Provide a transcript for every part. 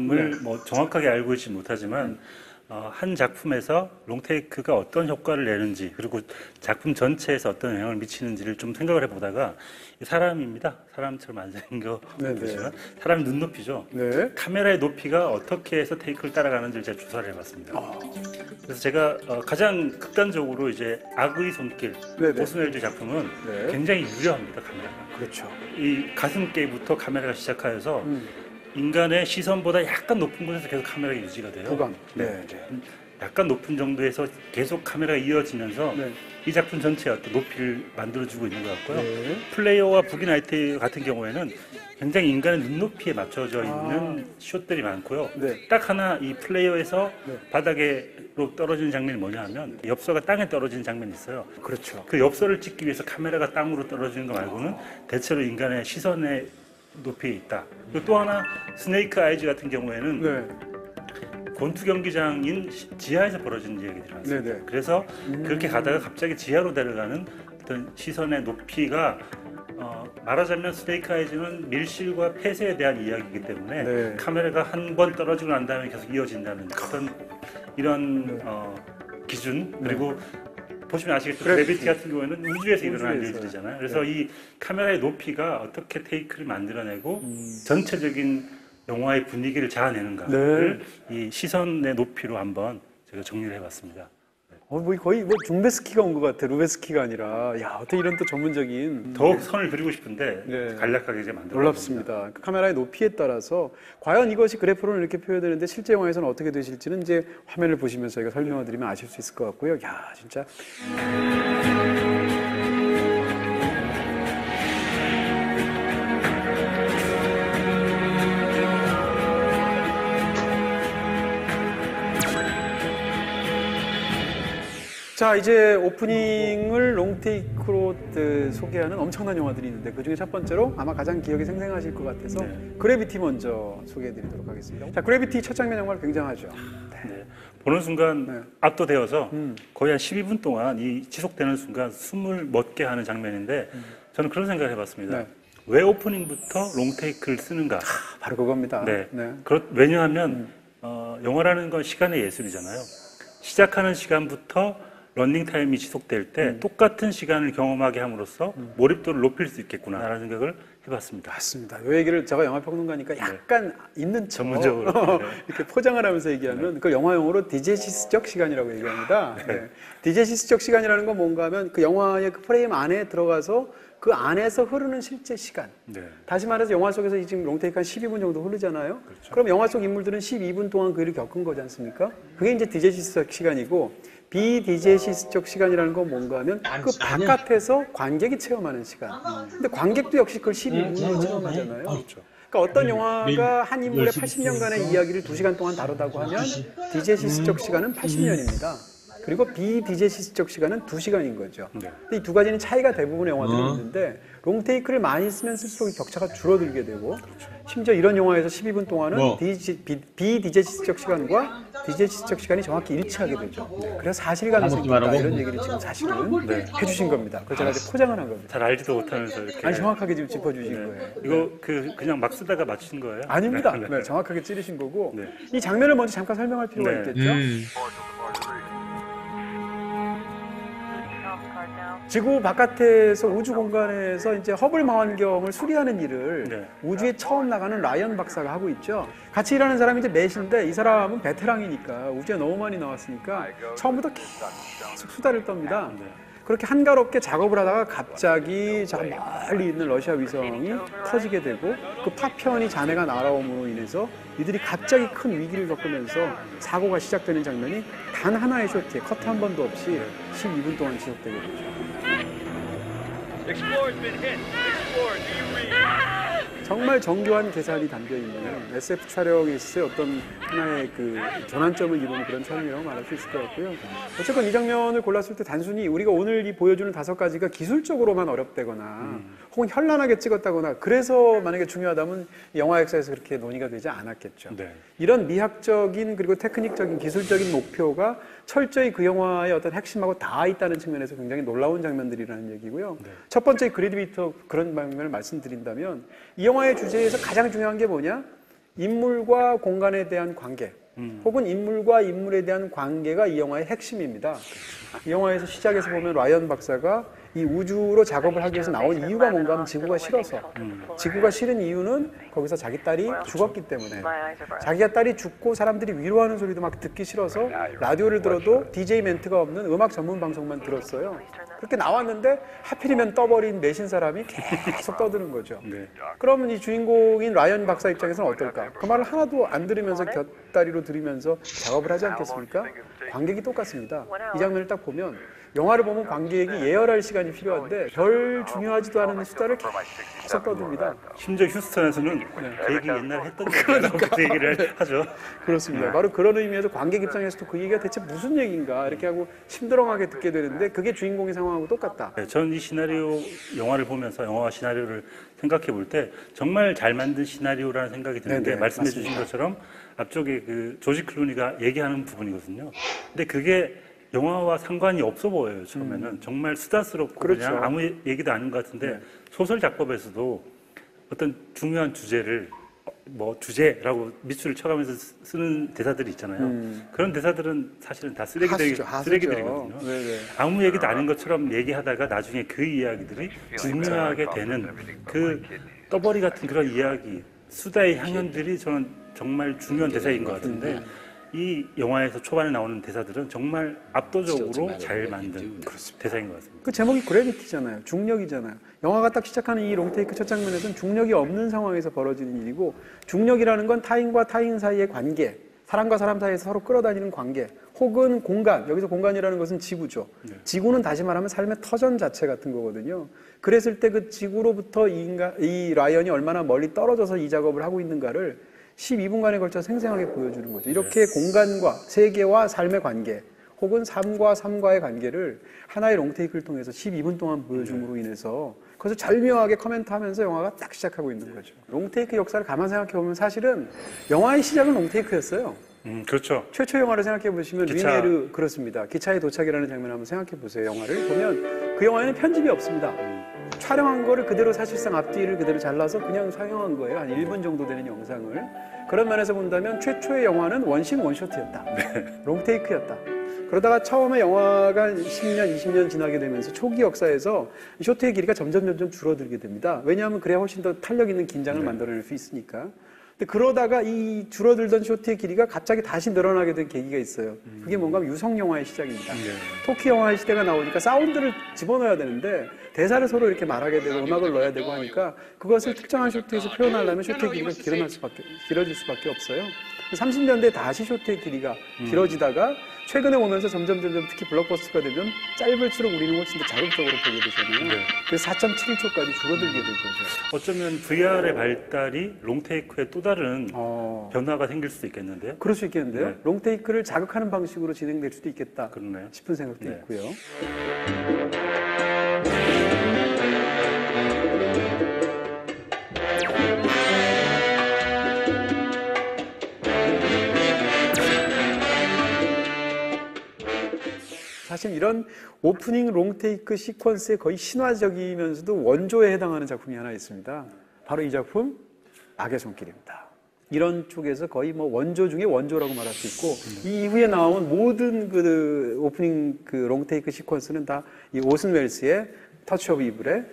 작품을 뭐 정확하게 알고 있지 못하지만 한 작품에서 롱테이크가 어떤 효과를 내는지 그리고 작품 전체에서 어떤 영향을 미치는지를 좀 생각을 해보다가 사람입니다. 사람처럼 안 생긴 거 보시면 사람의 눈높이죠. 네. 카메라의 높이가 어떻게 해서 테이크를 따라가는지를 제가 조사를 해봤습니다. 그래서 제가 가장 극단적으로 이제 악의 손길, 오스웰드 작품은 굉장히 유려합니다. 카메라가. 그렇죠. 이 가슴께부터 카메라가 시작하여서 인간의 시선보다 약간 높은 곳에서 계속 카메라가 유지가 돼요. 후방. 네. 약간 높은 정도에서 계속 카메라가 이어지면서 이 작품 전체의 어떤 높이를 만들어주고 있는 것 같고요. 플레이어와 부기나이트 같은 경우에는 굉장히 인간의 눈높이에 맞춰져 있는 숏들이 많고요. 딱 하나 이 플레이어에서 바닥으로 떨어지는 장면이 뭐냐 하면 엽서가 땅에 떨어지는 장면이 있어요. 그렇죠. 그 엽서를 찍기 위해서 카메라가 땅으로 떨어지는 거 말고는 대체로 인간의 시선의 높이에 있다. 그리고 또 하나 스네이크 아이즈 같은 경우에는 권투 경기장인 지하에서 벌어지는 이야기들이 많습니다. 그래서 그렇게 가다가 갑자기 지하로 내려가는 어떤 시선의 높이가 말하자면 스네이크 아이즈는 밀실과 폐쇄에 대한 이야기이기 때문에 카메라가 한 번 떨어지고 난 다음에 계속 이어진다는 어떤 이런 기준 그리고 보시면 아시겠지만 그래비티 같은 경우에는 우주에서 일어나는 일들이잖아요. 그래서 이 카메라의 높이가 어떻게 테이크를 만들어내고 전체적인 영화의 분위기를 자아내는가를 이 시선의 높이로 한번 제가 정리를 해봤습니다. 거의 중베스키가 온 것 같아. 루베스키가 아니라. 야, 어떻게 이런 또 전문적인. 더욱 선을 그리고 싶은데 간략하게 이제 만들어 놀랍습니다. 그 카메라의 높이에 따라서 과연 이것이 그래프로는 이렇게 표현되는데 실제 영화에서는 어떻게 되실지는 이제 화면을 보시면서 저희가 설명을 드리면 아실 수 있을 것 같고요. 야, 진짜. 자, 이제 오프닝을 롱테이크로 소개하는 엄청난 영화들이 있는데 그중에 첫 번째로 아마 가장 기억이 생생하실 것 같아서 그래비티 먼저 소개해드리도록 하겠습니다. 자, 그래비티 첫 장면 정말 굉장하죠. 보는 순간 압도되어서 거의 한 12분 동안 이 지속되는 순간 숨을 멎게 하는 장면인데 저는 그런 생각을 해봤습니다. 왜 오프닝부터 롱테이크를 쓰는가? 바로 그겁니다. 왜냐하면 영화라는 건 시간의 예술이잖아요. 시작하는 시간부터 런닝타임이 지속될 때 똑같은 시간을 경험하게 함으로써 몰입도를 높일 수 있겠구나라는 생각을 해봤습니다. 맞습니다. 이 얘기를 제가 영화평론가니까 약간 있는 척 전문적으로 이렇게 포장을 하면서 얘기하면 그걸 영화용어로 디제시스적 시간이라고 얘기합니다. 디제시스적 시간이라는 건 뭔가 하면 그 영화의 그 프레임 안에 들어가서 그 안에서 흐르는 실제 시간. 다시 말해서 영화 속에서 지금 롱테이크 한 12분 정도 흐르잖아요. 그럼 영화 속 인물들은 12분 동안 그 일을 겪은 거지 않습니까? 그게 이제 디제시스적 시간이고 비디제시스적 시간이라는 건 뭔가 하면 그 바깥에서 관객이 체험하는 시간. 근데 관객도 역시 그걸 12분으로 체험하잖아요. 그러니까 어떤 영화가 한 인물의 80년간의 이야기를 2시간 동안 다루다고 하면 디제시스적 시간은 80년입니다. 그리고 비디제시스적 시간은 2시간인 거죠. 근데 이 두 가지는 차이가 대부분의 영화들이 있는데 롱테이크를 많이 쓰면 쓸수록 격차가 줄어들게 되고 심지어 이런 영화에서 12분 동안은 비디제시스적 시간과 디제시스적 시간이 정확히 일치하게 되죠. 그래서 사실감이 생긴다 이런 얘기를 지금 사실은 해주신 겁니다. 그래서 제가 이제 포장을 한 겁니다. 잘 알지도 못하면서 이렇게 아니 정확하게 지금 짚어주신 거예요. 이거 그냥 막 쓰다가 맞추신 거예요? 아닙니다. 정확하게 찌르신 거고 이 장면을 먼저 잠깐 설명할 필요가 있겠죠. 지구 바깥에서 우주 공간에서 이제 허블 망원경을 수리하는 일을 우주에 처음 나가는 라이언 박사가 하고 있죠. 같이 일하는 사람이 이제 맷인데 이 사람은 베테랑이니까 우주에 너무 많이 나왔으니까 처음부터 계속 수다를 떱니다. 그렇게 한가롭게 작업을 하다가 갑자기 저 멀리 있는 러시아 위성이 터지게 되고 그 파편이 잔해가 날아옴으로 인해서 이들이 갑자기 큰 위기를 겪으면서 사고가 시작되는 장면이 단 하나의 쇼트에 커트 한 번도 없이 12분 동안 지속되게 되죠. 정말 정교한 계산이 담겨있는 SF 촬영에 있어서 어떤 하나의 그 전환점을 이루는 그런 촬영이라고 말할 수 있을 것 같고요. 어쨌건 이 장면을 골랐을 때 단순히 우리가 오늘 이 보여주는 5가지가 기술적으로만 어렵다거나 혹은 현란하게 찍었다거나 그래서 만약에 중요하다면 영화 역사에서 그렇게 논의가 되지 않았겠죠. 이런 미학적인 그리고 테크닉적인 기술적인 목표가 철저히 그 영화의 어떤 핵심하고 닿아 있다는 측면에서 굉장히 놀라운 장면들이라는 얘기고요. 첫 번째 그래비티 그런 방면을 말씀드린다면 이 영화의 주제에서 가장 중요한 게 뭐냐? 인물과 공간에 대한 관계, 혹은 인물과 인물에 대한 관계가 이 영화의 핵심입니다. 이 영화에서 시작해서 보면 라이언 박사가 이 우주로 작업을 하기 위해서 나온 이유가 뭔가 하면 지구가 싫어서, 지구가 싫은 이유는 거기서 자기 딸이 죽었기 때문에, 자기가 딸이 죽고 사람들이 위로하는 소리도 막 듣기 싫어서 라디오를 들어도 DJ 멘트가 없는 음악 전문 방송만 들었어요. 그렇게 나왔는데 하필이면 떠버린 내신 사람이 계속 떠드는 거죠. 네. 그러면 이 주인공인 라이언 박사 입장에서는 어떨까? 그 말을 하나도 안 들으면서 곁다리로 들으면서 작업을 하지 않겠습니까? 관객이 똑같습니다. 이 장면을 딱 보면, 영화를 보면 관객이 예열할 시간이 필요한데 별 중요하지도 않은 수다를 계속 떠듭니다. 심지어 휴스턴에서는 그 얘기 옛날에 했던 얘기라고 그 얘기를 하죠. 그렇습니다. 바로 그런 의미에서 관객 입장에서도 그 얘기가 대체 무슨 얘기인가 이렇게 하고 심드렁하게 듣게 되는데, 그게 주인공의 상황하고 똑같다. 네, 저는 이 시나리오 영화를 보면서 영화 시나리오를 생각해 볼 때 정말 잘 만든 시나리오라는 생각이 드는데, 네네, 말씀해 맞습니다. 주신 것처럼 앞쪽에 그 조지 클루니가 얘기하는 부분이거든요. 근데 그게 영화와 상관이 없어 보여요. 처음에는 정말 수다스럽고 그렇죠. 그냥 아무 얘기도 아닌 것 같은데, 네. 소설 작법에서도 어떤 중요한 주제를 뭐 주제라고 밑줄을 쳐가면서 쓰는 대사들이 있잖아요. 그런 대사들은 사실은 다 쓰레기들이거든요. 네네. 아무 얘기도 아닌 것처럼 얘기하다가 나중에 그 이야기들이 중요하게 되는 그 떠벌이 같은 그런 이야기, 수다의 향연들이 저는 정말 중요한 대사인 것 같은데, 이 영화에서 초반에 나오는 대사들은 정말 압도적으로 잘 만든 대사인 것 같습니다. 그 제목이 그래비티잖아요. 중력이잖아요. 영화가 딱 시작하는 이 롱테이크 첫 장면에서는 중력이 없는 상황에서 벌어지는 일이고, 중력이라는 건 타인과 타인 사이의 관계, 사람과 사람 사이에서 서로 끌어다니는 관계, 혹은 공간, 여기서 공간이라는 것은 지구죠. 지구는 다시 말하면 삶의 터전 자체 같은 거거든요. 그랬을 때 그 지구로부터 이 라이언이 얼마나 멀리 떨어져서 이 작업을 하고 있는가를 12분간에 걸쳐 생생하게 보여주는 거죠. 이렇게 공간과 세계와 삶의 관계, 혹은 삶과 삶과의 관계를 하나의 롱테이크를 통해서 12분 동안 보여줌으로 인해서 그것을 절묘하게 코멘트하면서 영화가 딱 시작하고 있는 거죠. 롱테이크 역사를 가만 생각해 보면 사실은 영화의 시작은 롱테이크였어요. 그렇죠. 최초 영화를 생각해 보시면 기차. 르미에르, 그렇습니다. 기차의 도착이라는 장면 한번 생각해 보세요. 영화를 보면 그 영화에는 편집이 없습니다. 촬영한 거를 그대로 사실상 앞뒤를 그대로 잘라서 그냥 상영한 거예요. 한 1분 정도 되는 영상을. 그런 면에서 본다면 최초의 영화는 원신 원쇼트였다. 롱테이크였다. 그러다가 처음에 영화가 10년, 20년 지나게 되면서 초기 역사에서 이 쇼트의 길이가 점점 줄어들게 됩니다. 왜냐하면 그래야 훨씬 더 탄력 있는 긴장을 만들어낼 수 있으니까. 근데 그러다가 이 줄어들던 쇼트의 길이가 갑자기 다시 늘어나게 된 계기가 있어요. 그게 뭔가 하면 유성 영화의 시작입니다. 토키 영화의 시대가 나오니까 사운드를 집어넣어야 되는데 대사를 서로 이렇게 말하게 되고 음악을 넣어야 되고 하니까 그것을 특정한 쇼트에서 표현하려면 쇼트의 길이가 길어질 수밖에 없어요. 30년대에 다시 쇼트의 길이가 길어지다가 최근에 오면서 점점 특히 블록버스터가 되면 짧을수록 우리는 훨씬 더 자극적으로 보게 되잖아요. 그래서 4.7초까지 줄어들게 된 거죠. 어쩌면 VR의 발달이 롱테이크에 또 다른 변화가 생길 수도 있겠는데요. 그럴 수 있겠는데요. 네. 롱테이크를 자극하는 방식으로 진행될 수도 있겠다 그러네요. 싶은 생각도 네. 있고요. 사실 이런 오프닝 롱테이크 시퀀스의 거의 신화적이면서도 원조에 해당하는 작품이 하나 있습니다. 바로 이 작품 악의 손길입니다. 이런 쪽에서 거의 뭐 원조 중에 원조라고 말할 수 있고, 이 이후에 나온 모든 그 오프닝 그 롱테이크 시퀀스는 다 이 오슨 웰스의 터치 오브 이블에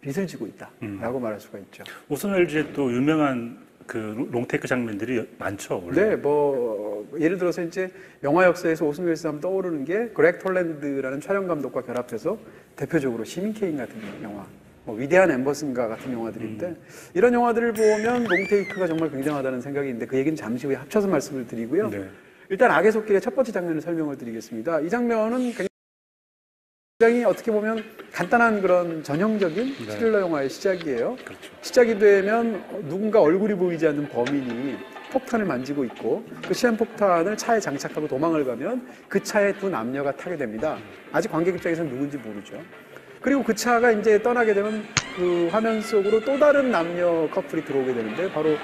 빚을 지고 있다라고 말할 수가 있죠. 오슨 웰즈의 또 유명한 그 롱테이크 장면들이 많죠, 원래. 네, 뭐 예를 들어서 이제 영화 역사에서 오슨 웰스 하면 떠오르는 게 그렉 톨랜드라는 촬영 감독과 결합해서 대표적으로 시민 케인 같은 영화, 뭐 위대한 엠버슨가 같은 영화들인데, 이런 영화들을 보면 롱테이크가 정말 굉장하다는 생각이 있는데 그 얘기는 잠시 후에 합쳐서 말씀을 드리고요. 네. 일단 악의 손길의 첫 번째 장면을 설명을 드리겠습니다. 이 장면은 굉장히 어떻게 보면 간단한 그런 전형적인 스릴러 영화의 시작이에요. 그렇죠. 시작이 되면 누군가 얼굴이 보이지 않는 범인이 폭탄을 만지고 있고, 그 시한폭탄을 차에 장착하고 도망을 가면 그 차에 두 남녀가 타게 됩니다. 아직 관객 입장에서는 누군지 모르죠. 그리고 그 차가 이제 떠나게 되면 그 화면 속으로 또 다른 남녀 커플이 들어오게 되는데 바로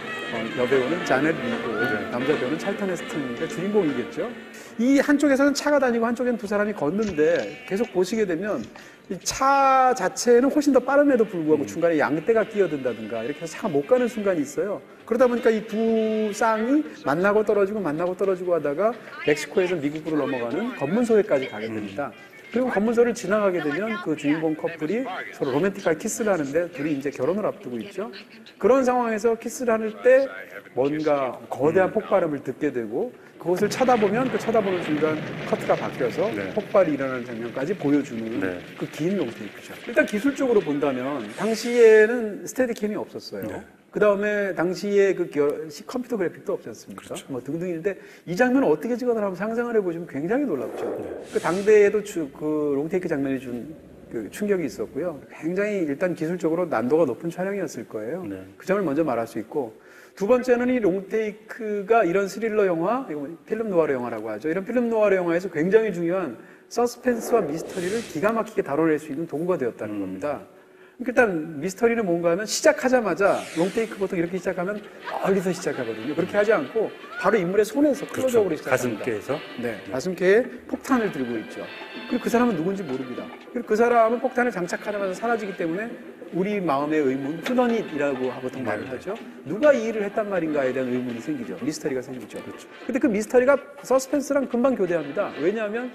여배우는 자넷 리고 남자 배우는 찰턴 헤스튼이 주인공이겠죠. 이 한쪽에서는 차가 다니고 한쪽에는 두 사람이 걷는데 계속 보시게 되면 이 차 자체는 훨씬 더 빠름에도 불구하고 중간에 양떼가 끼어든다든가 이렇게 해서 차가 못 가는 순간이 있어요. 그러다 보니까 이 두 쌍이 만나고 떨어지고 하다가 멕시코에서 미국으로 넘어가는 검문소에까지 가게 됩니다. 그리고 검문소를 지나가게 되면 그 주인공 커플이 서로 로맨틱하게 키스를 하는데 둘이 이제 결혼을 앞두고 있죠. 그런 상황에서 키스를 할 때 뭔가 거대한 폭발음을 듣게 되고 그것을 쳐다보면 그 쳐다보는 순간 커트가 바뀌어서 폭발이 일어나는 장면까지 보여주는 그 긴 롱테이크죠. 일단 기술적으로 본다면 당시에는 스테디캠이 없었어요. 그 다음에 당시에 그 컴퓨터 그래픽도 없지 않습니까? 그렇죠. 뭐 등등인데 이 장면을 어떻게 찍어내나 한번 상상을 해보시면 굉장히 놀랍죠. 그 당대에도 그 롱테이크 장면이 준 그 충격이 있었고요. 굉장히 일단 기술적으로 난도가 높은 촬영이었을 거예요. 그 점을 먼저 말할 수 있고 두 번째는 이 롱테이크가 이런 스릴러 영화, 이거 필름 노아르 영화라고 하죠. 이런 필름 노아르 영화에서 굉장히 중요한 서스펜스와 미스터리를 기가 막히게 다뤄낼 수 있는 도구가 되었다는 겁니다. 일단 미스터리는 뭔가 하면 시작하자마자 롱테이크 보통 이렇게 시작하면 멀리서 시작하거든요. 그렇게 하지 않고 바로 인물의 손에서 클로즈업으로 시작합니다. 가슴께에서? 네, 가슴께에 폭탄을 들고 있죠. 그리고 그 사람은 누군지 모릅니다. 그리고 그 사람은 폭탄을 장착하자마자 사라지기 때문에 우리 마음의 의문, 후너닛이라고 보통 말을 하죠. 누가 이 일을 했단 말인가에 대한 의문이 생기죠. 미스터리가 생기죠. 그렇죠. 근데 그 미스터리가 서스펜스랑 금방 교대합니다. 왜냐하면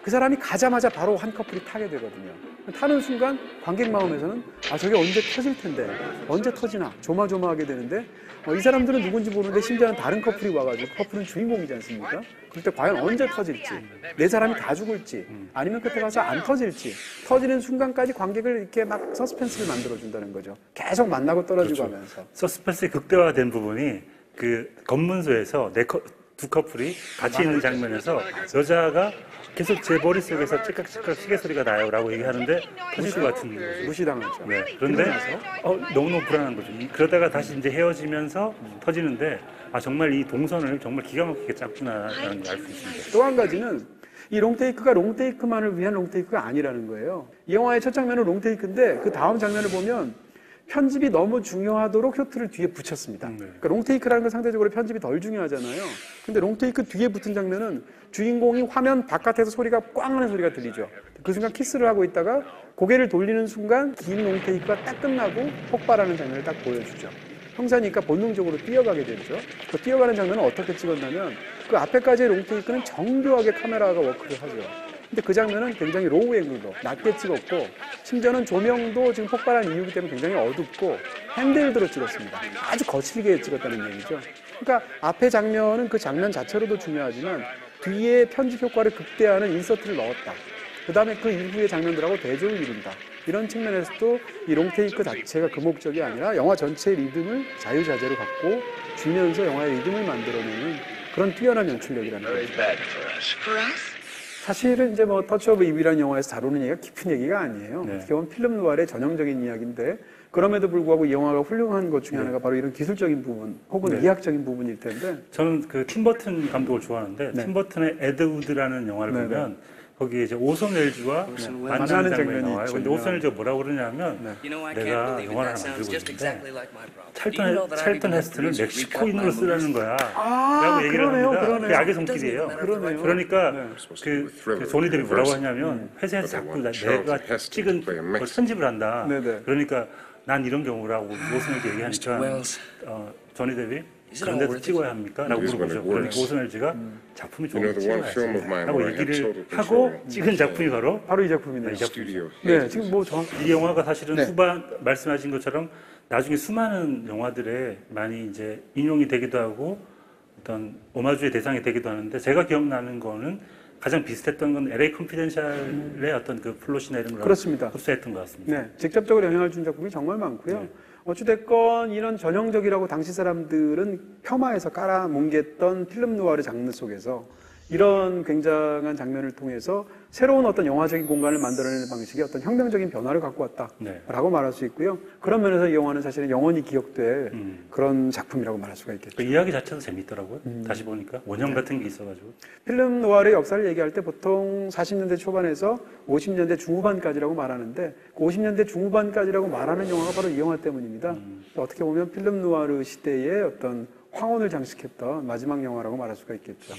그 사람이 가자마자 바로 한 커플이 타게 되거든요. 타는 순간 관객 마음에서는 저게 언제 터질 텐데 언제 터지나 조마조마하게 되는데 이 사람들은 누군지 모르는데 심지어는 다른 커플이 와가지고 커플은 주인공이지 않습니까? 그럴 때 과연 언제 터질지 내 사람이 다 죽을지 아니면 끝에 가서 안 터질지 터지는 순간까지 관객을 이렇게 막 서스펜스를 만들어준다는 거죠. 계속 만나고 떨어지고 하면서 서스펜스의 극대화된 부분이 그 검문소에서 두 커플이 같이 있는 장면에서 여자가 계속 제 머릿속에서 찌깍찌깍 시계 소리가 나요 라고 얘기하는데 터질 것 같은 거죠. 무시당하죠. 네. 그런데 너무너무 불안한 거죠. 그러다가 다시 이제 헤어지면서 터지는데 정말 이 동선을 정말 기가 막히게 짰구나라는 걸 알 수 있습니다. 또 한 가지는 이 롱테이크가 롱테이크만을 위한 롱테이크가 아니라는 거예요. 이 영화의 첫 장면은 롱테이크인데 그 다음 장면을 보면 편집이 너무 중요하도록 쇼트를 뒤에 붙였습니다. 그러니까 롱테이크라는 건 상대적으로 편집이 덜 중요하잖아요. 근데 롱테이크 뒤에 붙은 장면은 주인공이 화면 바깥에서 소리가 꽝 하는 소리가 들리죠. 그 순간 키스를 하고 있다가 고개를 돌리는 순간 긴 롱테이크가 딱 끝나고 폭발하는 장면을 딱 보여주죠. 형사니까 본능적으로 뛰어가게 되죠. 그 뛰어가는 장면은 어떻게 찍었냐면 그 앞에까지의 롱테이크는 정교하게 카메라가 워크를 하죠. 근데 그 장면은 굉장히 로우 앵글로 낮게 찍었고 심지어는 조명도 지금 폭발한 이유기 때문에 굉장히 어둡고 핸드헬드로 찍었습니다. 아주 거칠게 찍었다는 얘기죠. 그러니까 앞에 장면은 그 장면 자체로도 중요하지만 뒤에 편집 효과를 극대화하는 인서트를 넣었다. 그 다음에 그 이후의 장면들하고 대조를 이룬다. 이런 측면에서도 이 롱테이크 자체가 그 목적이 아니라 영화 전체의 리듬을 자유자재로 갖고 주면서 영화의 리듬을 만들어내는 그런 뛰어난 연출력이라는 거죠. 사실은 이제 뭐 터치 오브 이브라는 영화에서 다루는 얘기가 깊은 얘기가 아니에요. 어떻게 보면 필름 누아르의 전형적인 이야기인데 그럼에도 불구하고 이 영화가 훌륭한 것 중에 하나가 바로 이런 기술적인 부분 혹은 이학적인 부분일 텐데 저는 그 팀 버튼 감독을 좋아하는데 팀 버튼의 에드 우드라는 영화를 보면 거기에 이제 오손 웰즈와 만나는 장면이 나와요. 근데 오손 웰즈가 뭐라고 그러냐면 내가 영화를 하나 만들고 있는데 찰턴 헤스튼을 멕시코인으로 쓰라는 거야 라고 얘기를 합니다. 그게 악의 손길이에요. 그러니까 그 조니 뎁이 뭐라고 하냐면 회사에서 자꾸 내가 찍은 걸 편집을 한다. 그러니까 난 이런 경우라고 오손 웰즈 얘기하니까 조니 뎁이 그런데도 찍어야 합니까? 라고 물어보죠. 그러니까 오손 웰즈가 작품이 좋으면 찍어야지 라고 얘기를 하고 찍은 작품이 바로 이 작품이네요. 이 작품이죠. 네, 지금 뭐 정확히 이 영화가 사실은 후반 말씀하신 것처럼 나중에 수많은 영화들에 많이 이제 인용이 되기도 하고 어떤 오마주의 대상이 되기도 하는데 제가 기억나는 거는 가장 비슷했던 건 LA 컨피덴셜의 어떤 그 플롯이나 이런 걸 그렇습니다. 흡수했던 것 같습니다. 네, 직접적으로 영향을 준 작품이 정말 많고요. 어찌됐건 이런 전형적이라고 당시 사람들은 폄하해서 깔아뭉갰던 필름 누아르 장르 속에서 이런 굉장한 장면을 통해서 새로운 어떤 영화적인 공간을 만들어내는 방식의 어떤 혁명적인 변화를 갖고 왔다라고 말할 수 있고요. 그런 면에서 이 영화는 사실은 영원히 기억될 그런 작품이라고 말할 수가 있겠죠. 그 이야기 자체도 재밌더라고요. 다시 보니까 원형 같은 게 있어가지고. 필름 노아르의 역사를 얘기할 때 보통 40년대 초반에서 50년대 중후반까지라고 말하는데 그 50년대 중후반까지라고 말하는 영화가 바로 이 영화 때문입니다. 어떻게 보면 필름 노아르 시대의 어떤 황혼을 장식했던 마지막 영화라고 말할 수가 있겠죠.